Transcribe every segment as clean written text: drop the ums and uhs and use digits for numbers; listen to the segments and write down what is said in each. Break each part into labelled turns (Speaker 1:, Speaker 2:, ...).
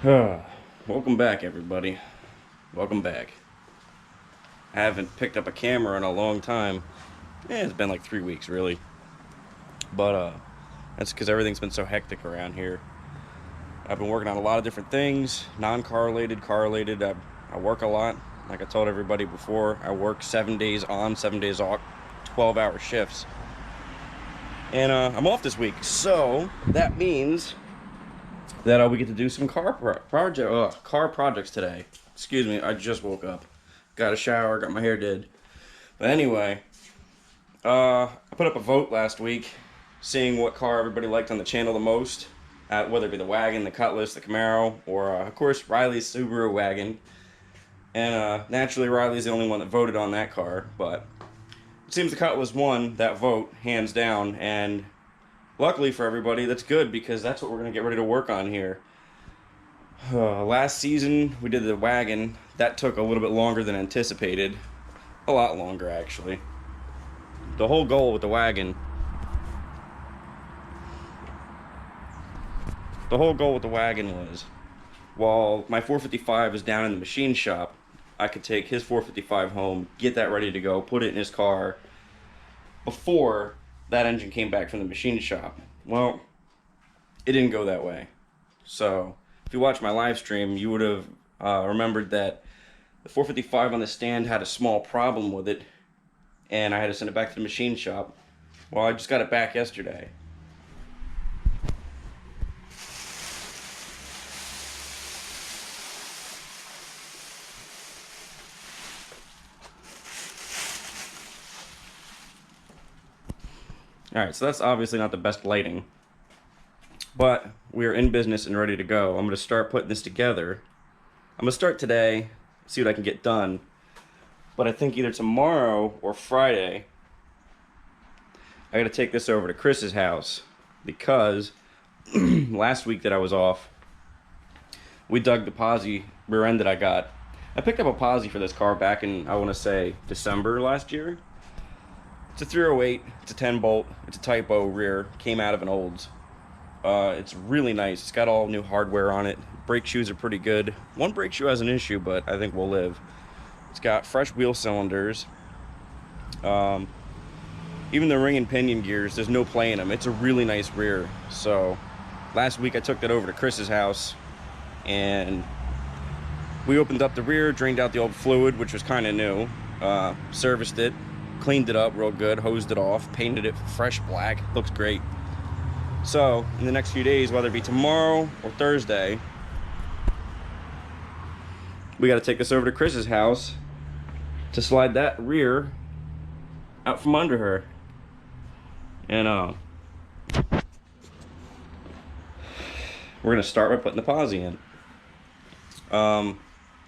Speaker 1: Welcome back, everybody. Welcome back. I haven't picked up a camera in a long time. It's been like 3 weeks, really. But that's because everything's been so hectic around here. I've been working on a lot of different things, non-correlated, correlated. I work a lot. Like I told everybody before, I work 7 days on, 7 days off, 12-hour shifts. And I'm off this week, so that means that we get to do some car projects today. Excuse me, I just woke up. Got a shower, got my hair did. But anyway, I put up a vote last week, seeing what car everybody liked on the channel the most, whether it be the wagon, the Cutlass, the Camaro, or of course Riley's Subaru wagon. And naturally Riley's the only one that voted on that car, but it seems the Cutlass won that vote, hands down, and luckily for everybody, that's good because that's what we're going to get ready to work on here. Last season, we did the wagon. That took a little bit longer than anticipated. A lot longer, actually. The whole goal with the wagon... was, while my 455 is down in the machine shop, I could take his 455 home, get that ready to go, put it in his car before that engine came back from the machine shop. Well, it didn't go that way. So if you watched my live stream, you would have remembered that the 455 on the stand had a small problem with it, and I had to send it back to the machine shop. Well, I just got it back yesterday. Alright, so that's obviously not the best lighting, but we are in business and ready to go. I'm going to start putting this together. I'm going to start today, see what I can get done, but I think either tomorrow or Friday, I got to take this over to Chris's house, because last week that I was off, we dug the posi rear end that I got. I picked up a posi for this car back in, I want to say, December last year. It's a 308, it's a 10 bolt, it's a typo rear, came out of an Olds. It's really nice, it's got all new hardware on it. Brake shoes are pretty good. One brake shoe has an issue, but I think we'll live. It's got fresh wheel cylinders. Even the ring and pinion gears, there's no play in them. It's a really nice rear. So last week I took that over to Chris's house, and we opened up the rear, drained out the old fluid, which was kind of new, serviced it, cleaned it up real good, hosed it off, painted it fresh black. Looks great. So in the next few days, whether it be tomorrow or Thursday, we got to take this over to Chris's house to slide that rear out from under her. And we're gonna start by putting the posi in.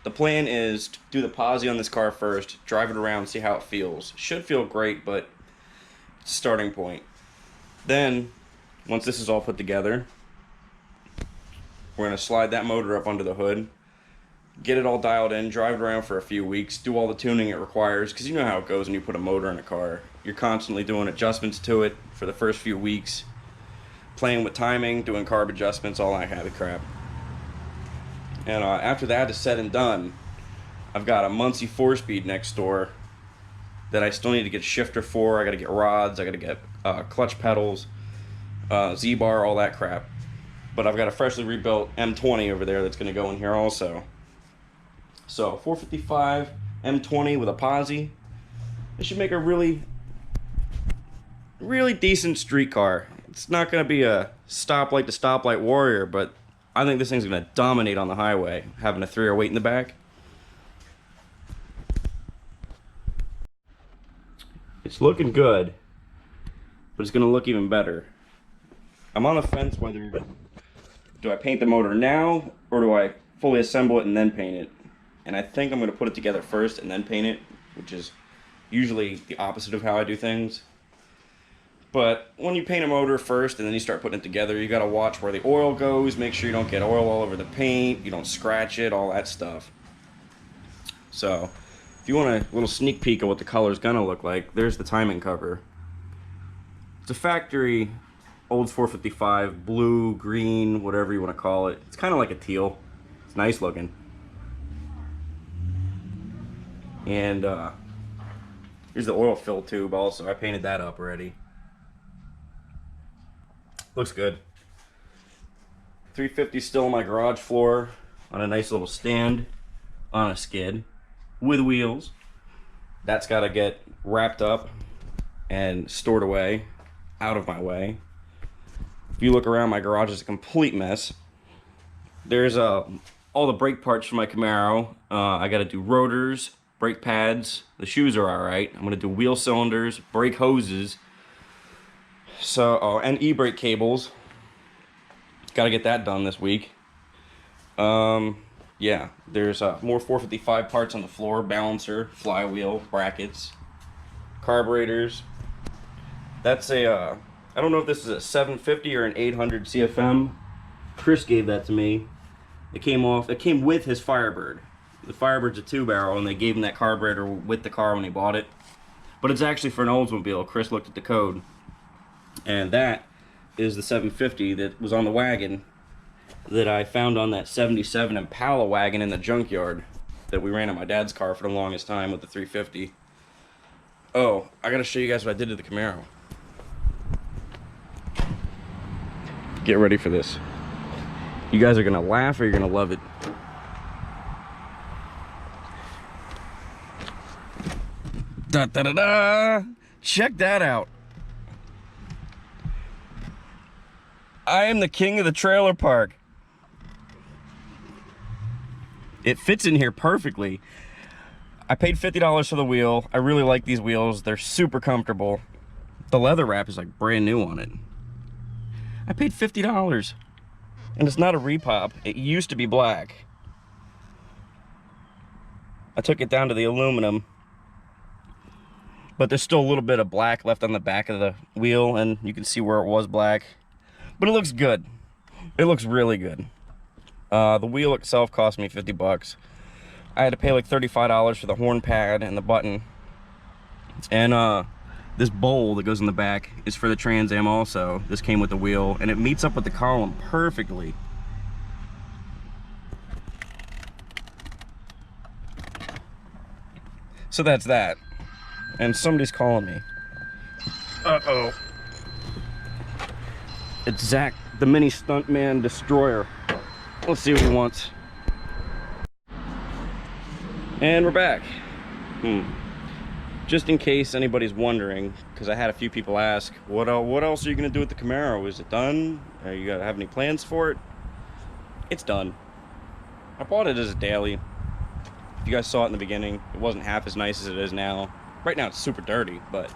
Speaker 1: The plan is to do the posi on this car first, drive it around, see how it feels. Should feel great, but it's a starting point. Then, once this is all put together, we're going to slide that motor up under the hood, get it all dialed in, drive it around for a few weeks, do all the tuning it requires, because you know how it goes when you put a motor in a car. You're constantly doing adjustments to it for the first few weeks, playing with timing, doing carb adjustments, all that kind of crap. And after that is said and done, I've got a Muncie 4-speed next door that I still need to get shifter for. I got to get rods, I got to get clutch pedals, Z-bar, all that crap. But I've got a freshly rebuilt M20 over there that's going to go in here also. So 455 M20 with a posi. It should make a really decent street car. It's not going to be a stoplight to stoplight warrior, but I think this thing's going to dominate on the highway, having a 308 in the back. It's looking good, but it's going to look even better. I'm on the fence whether do I paint the motor now or do I fully assemble it and then paint it. And I think I'm going to put it together first and then paint it, which is usually the opposite of how I do things. But when you paint a motor first and then you start putting it together, you got to watch where the oil goes, make sure you don't get oil all over the paint, you don't scratch it, all that stuff. So if you want a little sneak peek of what the color's gonna look like, there's the timing cover. It's a factory Olds 455, blue, green, whatever you want to call it. It's kind of like a teal. nice looking. And here's the oil fill tube also. I painted that up already. Looks good. 350 still on my garage floor on a nice little stand on a skid with wheels. That's got to get wrapped up and stored away, out of my way. If you look around, my garage is a complete mess. There's all the brake parts for my Camaro. I got to do rotors, brake pads. The shoes are all right. I'm going to do wheel cylinders, brake hoses, so and e-brake cables. Got to get that done this week. Yeah, there's more 455 parts on the floor: balancer, flywheel, brackets, carburetors. That's a I don't know if this is a 750 or an 800 CFM. Chris gave that to me. It came with his Firebird. The Firebird's a 2-barrel, and they gave him that carburetor with the car when he bought it. But it's actually for an Oldsmobile. Chris looked at the code, and that is the 750 that was on the wagon that I found on that 77 Impala wagon in the junkyard that we ran at my dad's car for the longest time with the 350. Oh, I gotta show you guys what I did to the Camaro. Get ready for this. You guys are gonna laugh or you're gonna love it. Da da da da! Check that out. I am the king of the trailer park. It fits in here perfectly. I paid $50 for the wheel. I really like these wheels. They're super comfortable. The leather wrap is like brand new on it. I paid $50. And it's not a repop. It used to be black. I took it down to the aluminum. But there's still a little bit of black left on the back of the wheel, and you can see where it was black. But it looks good. It looks really good. The wheel itself cost me 50 bucks. I had to pay like $35 for the horn pad and the button. And this bowl that goes in the back is for the Trans Am also. This came with the wheel, and it meets up with the column perfectly. So that's that. And somebody's calling me. Uh-oh. It's Zach, the mini stuntman destroyer. Let's see what he wants. And we're back. Just in case anybody's wondering, because I had a few people ask, what else are you going to do with the Camaro? Is it done? Are you going to have any plans for it? It's done. I bought it as a daily. If you guys saw it in the beginning, it wasn't half as nice as it is now. Right now it's super dirty, but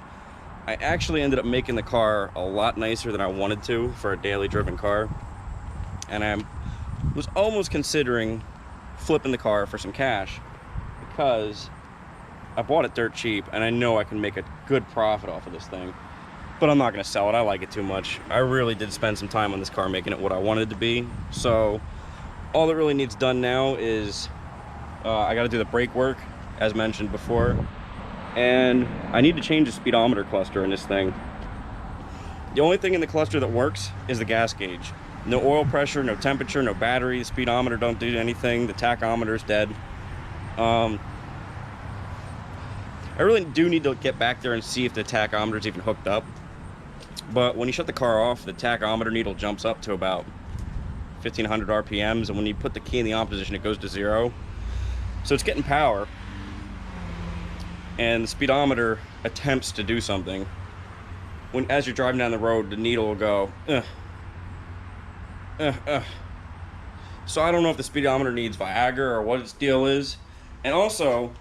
Speaker 1: I actually ended up making the car a lot nicer than I wanted to for a daily driven car. And I was almost considering flipping the car for some cash, because I bought it dirt cheap and I know I can make a good profit off of this thing. But I'm not going to sell it. I like it too much. I really did spend some time on this car making it what I wanted it to be. So all that really needs done now is I got to do the brake work, as mentioned before. And I need to change the speedometer cluster in this thing. The only thing in the cluster that works is the gas gauge. No oil pressure, no temperature, no battery. The speedometer don't do anything. The tachometer is dead. I really do need to get back there and see if the tachometer is even hooked up. But when you shut the car off, the tachometer needle jumps up to about 1500 RPMs, and when you put the key in the on position, it goes to 0. So it's getting power. And the speedometer attempts to do something. As you're driving down the road, the needle will go, So I don't know if the speedometer needs Viagra or what its deal is. And also,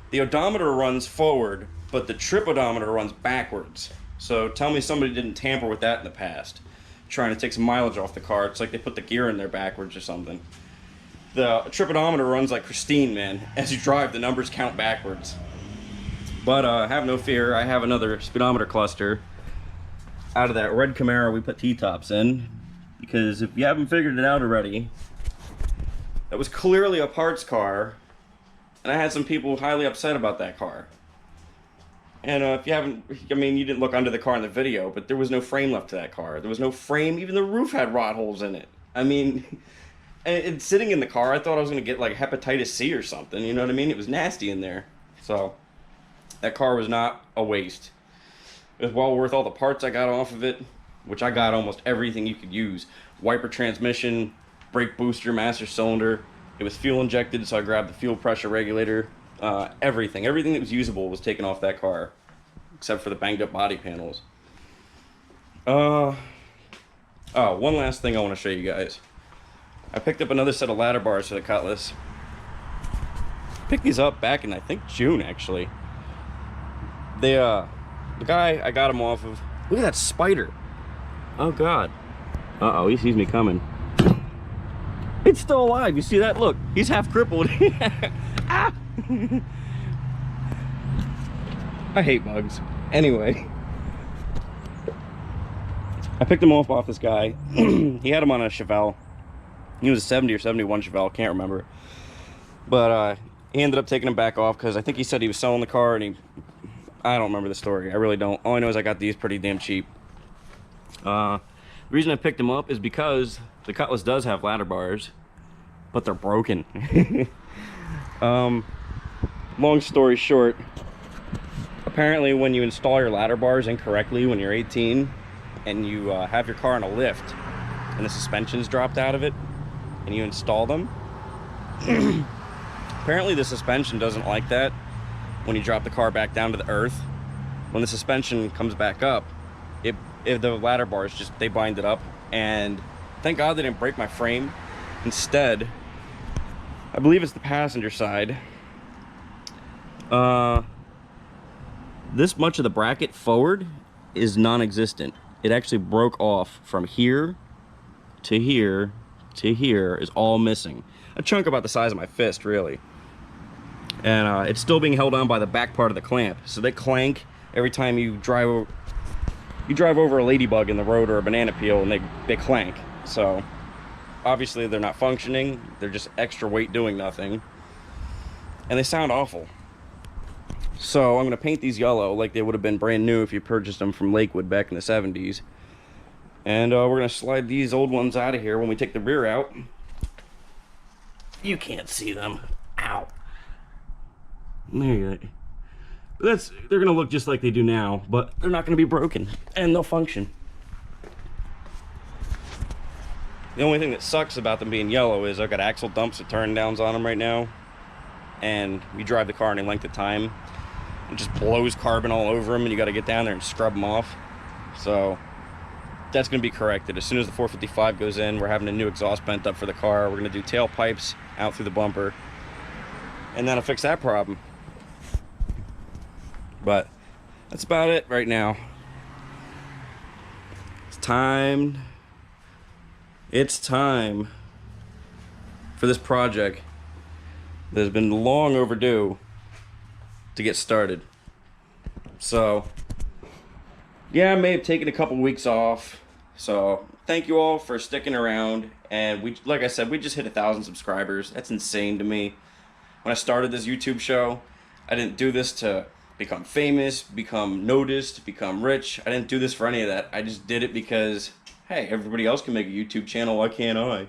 Speaker 1: the odometer runs forward, but the trip odometer runs backwards. So tell me somebody didn't tamper with that in the past, trying to take some mileage off the car. It's like they put the gear in there backwards or something. The trip odometer runs like Christine, man. As you drive, the numbers count backwards. But have no fear, I have another speedometer cluster out of that red Camaro we put T-tops in. Because if you haven't figured it out already, that was clearly a parts car. And I had some people highly upset about that car. And if you haven't, I mean, you didn't look under the car in the video, but there was no frame left to that car. There was no frame, even the roof had rot holes in it. I mean, And sitting in the car, I thought I was gonna get like hepatitis C or something. You know what I mean? It was nasty in there. So that car was not a waste. It was well worth all the parts I got off of it, which I got almost everything you could use. Wiper transmission, brake booster, master cylinder. It was fuel injected, so I grabbed the fuel pressure regulator. Everything that was usable was taken off that car, except for the banged up body panels. Oh, one last thing I want to show you guys. I picked up another set of ladder bars for the Cutlass. Picked these up back in, I think, June, actually. The guy I got them off of, look at that spider. Oh, God. Uh-oh, he sees me coming. It's still alive. You see that? Look, he's half crippled. Ah! I hate bugs. Anyway. I picked him off this guy. He had him on a Chevelle. He was a 70 or 71 Chevelle, can't remember. But he ended up taking him back off because I think he said he was selling the car, and I don't remember the story. I really don't. All I know is I got these pretty damn cheap. The reason I picked him up is because the Cutlass does have ladder bars, but they're broken. Long story short, apparently when you install your ladder bars incorrectly when you're 18 and you have your car on a lift and the suspension's dropped out of it and you install them, apparently the suspension doesn't like that when you drop the car back down to the earth. When the suspension comes back up, if the ladder bars just, they bind it up, and thank God they didn't break my frame. Instead, I believe it's the passenger side. This much of the bracket forward is non-existent. It actually broke off from here to here to here, is all missing. A chunk about the size of my fist, really. And it's still being held on by the back part of the clamp, so they clank every time you drive over a ladybug in the road or a banana peel, and they clank. So obviously they're not functioning. They're just extra weight doing nothing, and they sound awful. So I'm gonna paint these yellow like they would have been brand new if you purchased them from Lakewood back in the 70s. And we're gonna slide these old ones out of here when we take the rear out. You can't see them. Ow. There you go. They're gonna look just like they do now, but they're not gonna be broken, and they'll function. The only thing that sucks about them being yellow is I've got axle dumps and turn downs on them right now, and you drive the car any length of time, it just blows carbon all over them, and you got to get down there and scrub them off. So that's gonna be corrected as soon as the 455 goes in. We're having a new exhaust bent up for the car. We're gonna do tailpipes out through the bumper, and that'll fix that problem. But that's about it right now. It's time for this project that has been long overdue to get started. So yeah, I may have taken a couple weeks off. So thank you all for sticking around. And like I said, we just hit 1,000 subscribers. That's insane to me. When I started this YouTube show, I didn't do this to become famous, become noticed, become rich. I didn't do this for any of that. I just did it because, hey, everybody else can make a YouTube channel, why can't I?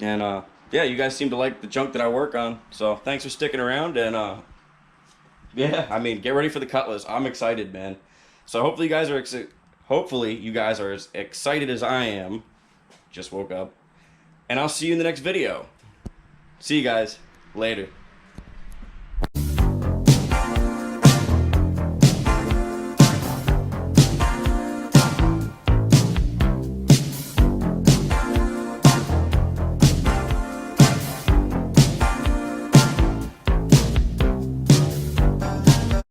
Speaker 1: And yeah, you guys seem to like the junk that I work on, so thanks for sticking around. And yeah, I mean, get ready for the Cutlass. I'm excited, man. So hopefully you guys are as excited as I am. Just woke up. And I'll see you in the next video. See you guys later.